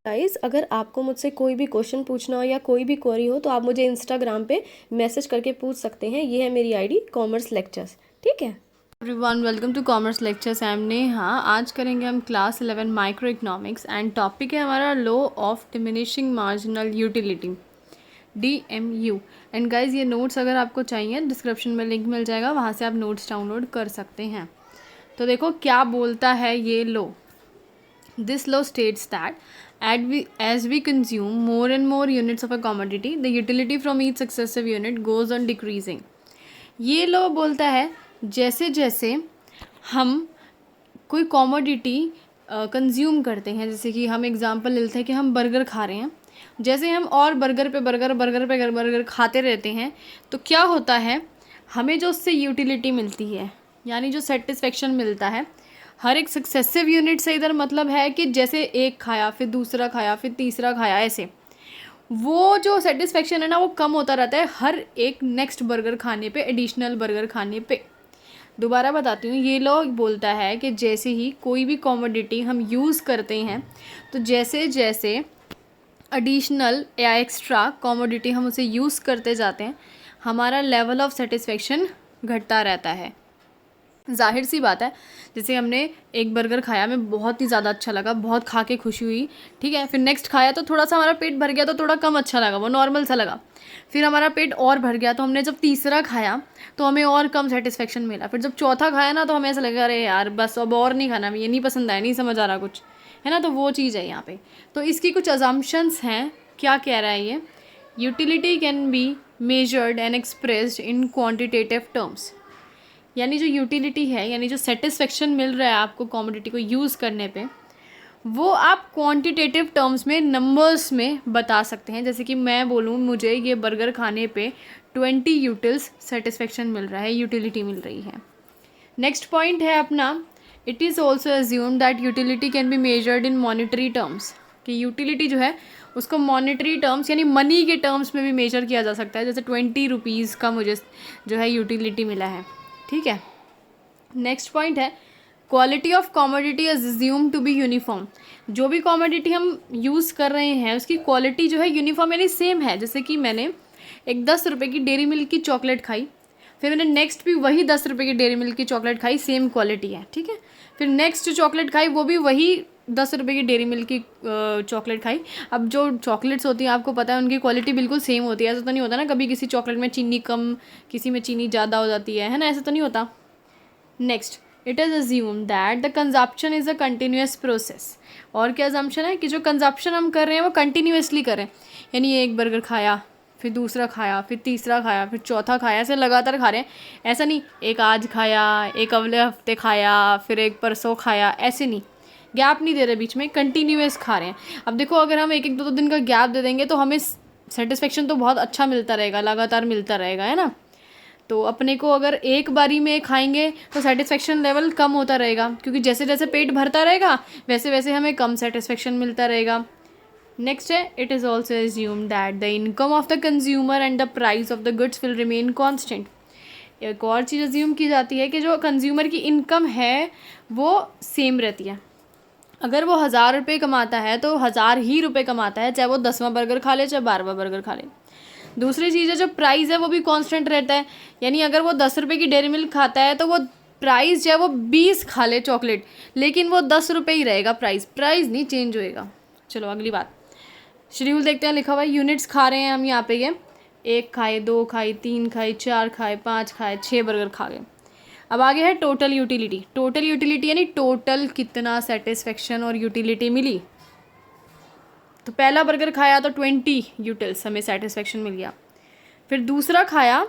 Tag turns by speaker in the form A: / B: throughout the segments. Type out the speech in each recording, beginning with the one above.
A: Guys, अगर आपको मुझसे कोई भी क्वेश्चन पूछना हो या कोई भी क्वेरी हो तो आप मुझे इंस्टाग्राम पे मैसेज करके पूछ सकते हैं। ये है मेरी आईडी कॉमर्स लेक्चर्स, ठीक है।
B: Everyone, welcome to commerce lectures. I am Neha. आज करेंगे हम class 11 micro economics and topic है हमारा law of diminishing marginal utility, DMU। And guys, ये नोट्स अगर आपको चाहिए डिस्क्रिप्शन में लिंक मिल जाएगा, वहाँ से आप नोट्स डाउनलोड कर सकते हैं। तो देखो क्या बोलता है ये law. This law states that as we consume more and more units of a commodity, the utility from each successive unit goes on decreasing. ये लॉ बोलता है जैसे जैसे हम कोई कॉमोडिटी कंज्यूम करते हैं, जैसे कि हम एग्जांपल लेते हैं कि हम बर्गर खा रहे हैं, जैसे हम और बर्गर पे बर्गर खाते रहते हैं तो क्या होता है, हमें जो उससे यूटिलिटी मिलती है यानी जो सेटिस्फेक्शन मिलता है हर एक सक्सेसिव यूनिट से, इधर मतलब है कि जैसे एक खाया फिर दूसरा खाया फिर तीसरा खाया, ऐसे वो जो सेटिस्फेक्शन है ना वो कम होता रहता है हर एक नेक्स्ट बर्गर खाने पे, एडिशनल बर्गर खाने पे। दोबारा बताती हूँ, ये लॉ बोलता है कि जैसे ही कोई भी कॉमोडिटी हम यूज़ करते हैं तो जैसे जैसे एडिशनल या एक्स्ट्रा कॉमोडिटी हम उसे यूज़ करते जाते हैं हमारा लेवल ऑफ सेटिस्फेक्शन घटता रहता है। जाहिर सी बात है, जैसे हमने एक बर्गर खाया, हमें बहुत ही ज़्यादा अच्छा लगा, बहुत खा के खुशी हुई, ठीक है। फिर नेक्स्ट खाया तो थोड़ा सा हमारा पेट भर गया तो थोड़ा कम अच्छा लगा, वो नॉर्मल सा लगा। फिर हमारा पेट और भर गया तो हमने जब तीसरा खाया तो हमें और कम सेटिस्फेक्शन मिला। फिर जब चौथा खाया ना तो हमें ऐसा लगा अरे यार बस अब और नहीं खाना, ये नहीं पसंद आया, नहीं समझ आ रहा कुछ, है ना। तो वो चीज़ है यहाँ पे। तो इसकी कुछ अजम्पशंस हैं। क्या कह रहा है ये, utility can be measured and expressed in quantitative terms, यानी जो यूटिलिटी है यानी जो सेटिस्फेक्शन मिल रहा है आपको कॉमोडिटी को यूज़ करने पे, वो आप क्वांटिटेटिव टर्म्स में, नंबर्स में बता सकते हैं। जैसे कि मैं बोलूँ मुझे ये बर्गर खाने पे 20 यूटिल्स सेटिस्फेक्शन मिल रहा है, यूटिलिटी मिल रही है। नेक्स्ट पॉइंट है अपना, it is also assume that utility can be measured in monetary terms, कि यूटिलिटी जो है उसको मॉनिटरी टर्म्स यानी मनी के टर्म्स में भी मेजर किया जा सकता है। जैसे 20 रुपीज़ का मुझे जो है यूटिलिटी मिला है, ठीक है। नेक्स्ट पॉइंट है, quality of commodity is assume to be uniform. जो भी कॉमोडिटी हम यूज़ कर रहे हैं उसकी क्वालिटी जो है यूनिफॉर्म यानी सेम है। जैसे कि मैंने एक 10 रुपये की डेयरी मिल्क की चॉकलेट खाई, फिर मैंने नेक्स्ट भी वही 10 रुपये की डेयरी मिल्क की चॉकलेट खाई, सेम क्वालिटी है, ठीक है। फिर नेक्स्ट जो चॉकलेट खाई वो भी वही 10 रुपये की डेयरी मिल्क की चॉकलेट खाई। अब जो चॉकलेट्स होती हैं आपको पता है उनकी क्वालिटी बिल्कुल सेम होती है। ऐसा तो नहीं होता ना कभी किसी चॉकलेट में चीनी कम, किसी में चीनी ज़्यादा हो जाती है ना, ऐसा तो नहीं होता। Next, it is assume that the consumption is a continuous process. और क्या अजम्पशन है कि जो कंजप्शन हम कर रहे हैं वो कंटिन्यूसली कर रहे हैं, यानी एक बर्गर खाया फिर दूसरा खाया फिर तीसरा खाया फिर चौथा खाया, ऐसे लगातार खा रहे हैं। ऐसा नहीं एक आज खाया, एक अगले हफ्ते खाया, फिर एक परसों खाया, ऐसे नहीं, गैप नहीं दे रहे बीच में, कंटिन्यूस खा रहे हैं। अब देखो अगर हम एक एक दो दिन का गैप दे देंगे तो हमें सेटिस्फेक्शन तो बहुत अच्छा मिलता रहेगा, लगातार मिलता रहेगा, है ना। तो अपने को अगर एक बारी में खाएंगे तो सेटिस्फेक्शन लेवल कम होता रहेगा, क्योंकि जैसे जैसे पेट भरता रहेगा वैसे वैसे हमें कम सेटिस्फेक्शन मिलता रहेगा। नेक्स्ट है, it is also assume that the income of the consumer and the price of the goods will remain constant. एक और चीज़ एज्यूम की जाती है कि जो कंज्यूमर की इनकम है वो सेम रहती है। अगर वो 1000 रुपये कमाता है तो 1000 ही रुपये कमाता है, चाहे वो 10वां बर्गर खा ले चाहे 12वां बर्गर खा ले। दूसरी चीज़ है जो प्राइस है वो भी कांस्टेंट रहता है, यानी अगर वो 10 रुपये की डेयरी मिल्क खाता है तो वो प्राइस जो है वो 20 खा ले चॉकलेट, लेकिन वो 10 रुपये ही रहेगा, प्राइस नहीं चेंज होएगा। चलो अगली बात, शेड्यूल देखते हैं। लिखा हुआ है यूनिट्स खा रहे हैं हम यहाँ पे, ये 1 खाए, 2 खाए, 3 खाए, 4 खाए, 5 खाए, 6 बर्गर खा गए। अब आगे है टोटल यूटिलिटी। टोटल यूटिलिटी यानी टोटल कितना सेटिस्फेक्शन और यूटिलिटी मिली। तो पहला बर्गर खाया तो 20 यूटिल्स हमें सेटिस्फेक्शन मिल गया। फिर दूसरा खाया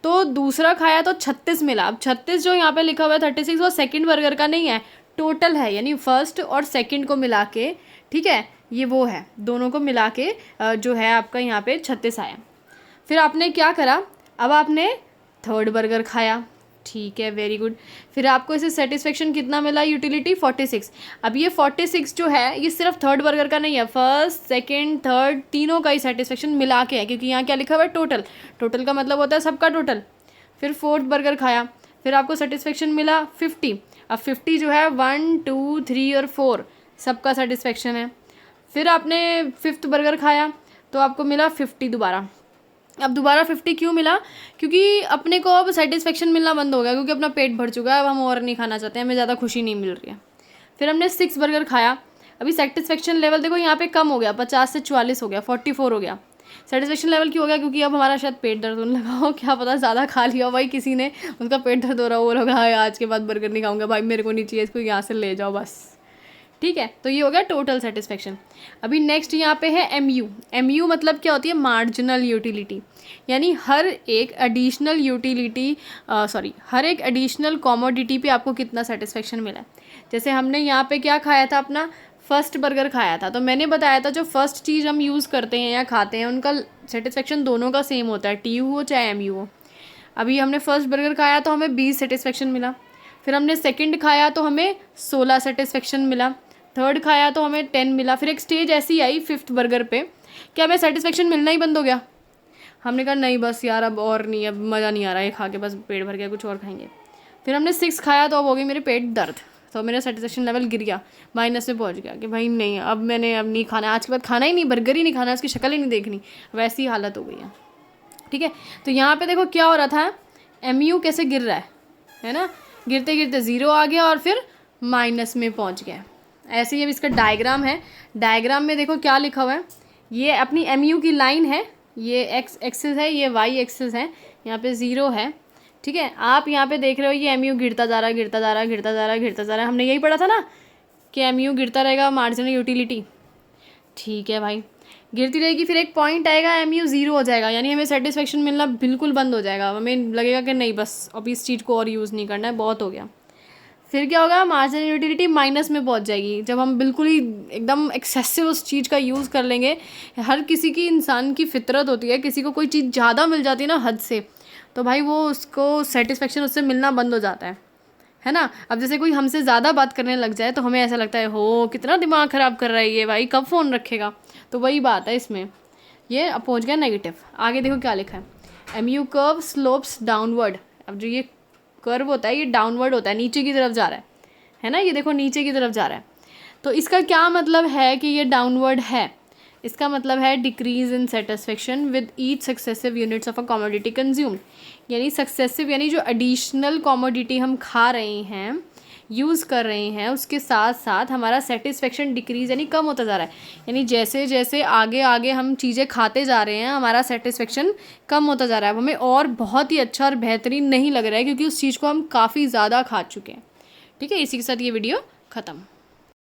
B: तो 36 मिला। अब 36 जो यहाँ पे लिखा हुआ है 36 वो सेकंड बर्गर का नहीं है, टोटल है, यानी फर्स्ट और सेकंड को मिला के, ठीक है, ये वो है, दोनों को मिला के जो है आपका यहाँ पे 36 आया। फिर आपने क्या करा, अब आपने थर्ड बर्गर खाया, ठीक है, वेरी गुड। फिर आपको इसे सेटिस्फेक्शन कितना मिला, यूटिलिटी 46। अब ये 46 जो है ये सिर्फ थर्ड बर्गर का नहीं है, फर्स्ट सेकंड थर्ड तीनों का ही सेटिस्फेक्शन मिला के है, क्योंकि यहाँ क्या लिखा हुआ है, टोटल। टोटल का मतलब होता है सबका टोटल। फिर फोर्थ बर्गर खाया, फिर आपको सेटिस्फेक्शन मिला 50। अब 50 जो है 1 2 3 और 4 सबका सेटिस्फेक्शन है। फिर आपने 5th बर्गर खाया तो आपको मिला 50 दोबारा। अब दोबारा 50 क्यों मिला? क्योंकि अपने को अब सेटिस्फेक्शन मिलना बंद हो गया, क्योंकि अपना पेट भर चुका है, अब हम और नहीं खाना चाहते हैं, हमें ज़्यादा खुशी नहीं मिल रही है। फिर हमने 6 बर्गर खाया, अभी सेटिस्फेक्शन लेवल देखो यहाँ पे कम हो गया, 50 से 44 हो गया, 44 हो गया। सेटिस्फेक्शन लेवल क्यों हो गया? क्योंकि अब हमारा शायद पेट दर्द होने लगा हो, क्या पता ज़्यादा खा लिया हो भाई किसी ने, उनका पेट दर्द हो रहा हो, वो लोग आज के बाद बर्गर नहीं खाऊंगा भाई, मेरे को नहीं चाहिए, इसको यहाँ से ले जाओ बस। ठीक है, तो ये हो गया टोटल सेटिस्फेक्शन। अभी नेक्स्ट यहाँ पे है MU। MU मतलब क्या होती है? मार्जिनल यूटिलिटी, यानी हर एक एडिशनल हर एक एडिशनल कॉमोडिटी पे आपको कितना सेटिस्फेक्शन मिला है। जैसे हमने यहाँ पे क्या खाया था, अपना फर्स्ट बर्गर खाया था, तो मैंने बताया था जो फर्स्ट चीज़ हम यूज़ करते हैं या खाते हैं उनका सेटिस्फेक्शन दोनों का सेम होता है, TU हो चाहे MU हो। अभी हमने फर्स्ट बर्गर खाया तो हमें 20 सेटिस्फेक्शन मिला, फिर हमने सेकंड खाया तो हमें 16 सेटिस्फेक्शन मिला, थर्ड खाया तो हमें 10 मिला। फिर एक स्टेज ऐसी आई 5th बर्गर पे कि हमें सेटिस्फेक्शन मिलना ही बंद हो गया। हमने कहा नहीं बस यार अब और नहीं, अब मज़ा नहीं आ रहा है खा के, बस पेट भर गया, कुछ और खाएंगे। फिर हमने 6 खाया तो अब हो गई मेरे पेट दर्द, तो मेरा सेटिस्फेक्शन लेवल गिर गया, माइनस में पहुंच गया कि भाई नहीं अब मैंने अब नहीं खाना, आज के बाद खाना ही नहीं, बर्गर ही नहीं खाना, उसकी शक्ल ही नहीं देखनी, वैसी हालत हो गई है। ठीक है, तो यहाँ पे देखो क्या हो रहा था, MU कैसे गिर रहा है ना, गिरते गिरते 0 आ गया और फिर माइनस में पहुँच गया। ऐसे ही अब इसका डायग्राम है, डायग्राम में देखो क्या लिखा हुआ है, ये अपनी MU की लाइन है, ये x एक्सिस है, ये y एक्सिस है, यहाँ पे 0 है। ठीक है, आप यहाँ पे देख रहे हो ये MU गिरता जा रहा है, गिरता जा रहा है, गिरता जा रहा है, गिरता जा रहा है। हमने यही पढ़ा था ना कि MU गिरता रहेगा, मार्जिनल यूटिलिटी। ठीक है भाई, गिरती रहेगी, फिर एक पॉइंट आएगा MU 0 हो जाएगा, यानी हमें सेटिस्फेक्शन मिलना बिल्कुल बंद हो जाएगा, हमें लगेगा कि नहीं बस अब इस चीज़ को और यूज़ नहीं करना है, बहुत हो गया। फिर क्या होगा, मार्जिनल यूटिलिटी माइनस में पहुंच जाएगी, जब हम बिल्कुल ही एकदम एक्सेसिव उस चीज़ का यूज़ कर लेंगे। हर किसी की, इंसान की फितरत होती है, किसी को कोई चीज़ ज़्यादा मिल जाती है ना हद से, तो भाई वो उसको सेटिस्फेक्शन उससे मिलना बंद हो जाता है ना। अब जैसे कोई हमसे ज़्यादा बात करने लग जाए तो हमें ऐसा लगता है हो कितना दिमाग ख़राब कर रहा है ये भाई, कब फ़ोन रखेगा, तो वही बात है इसमें, ये अब पहुँच गया नेगेटिव। आगे देखो क्या लिखा है, MU कर्व स्लोप्स डाउनवर्ड। अब जो ये कर्व होता है ये डाउनवर्ड होता है, नीचे की तरफ जा रहा है ना, ये देखो नीचे की तरफ जा रहा है। तो इसका क्या मतलब है कि ये डाउनवर्ड है? इसका मतलब है decrease in satisfaction with each successive units of a commodity consumed, यानी सक्सेसिव यानी जो एडिशनल कमोडिटी हम खा रहे हैं, यूज़ कर रहे हैं, उसके साथ साथ हमारा सेटिस्फेक्शन डिक्रीज यानी कम होता जा रहा है। यानी जैसे जैसे आगे आगे हम चीज़ें खाते जा रहे हैं हमारा सेटिस्फेक्शन कम होता जा रहा है, हमें और बहुत ही अच्छा और बेहतरीन नहीं लग रहा है, क्योंकि उस चीज़ को हम काफ़ी ज़्यादा खा चुके हैं। ठीक है, इसी के साथ ये वीडियो ख़त्म।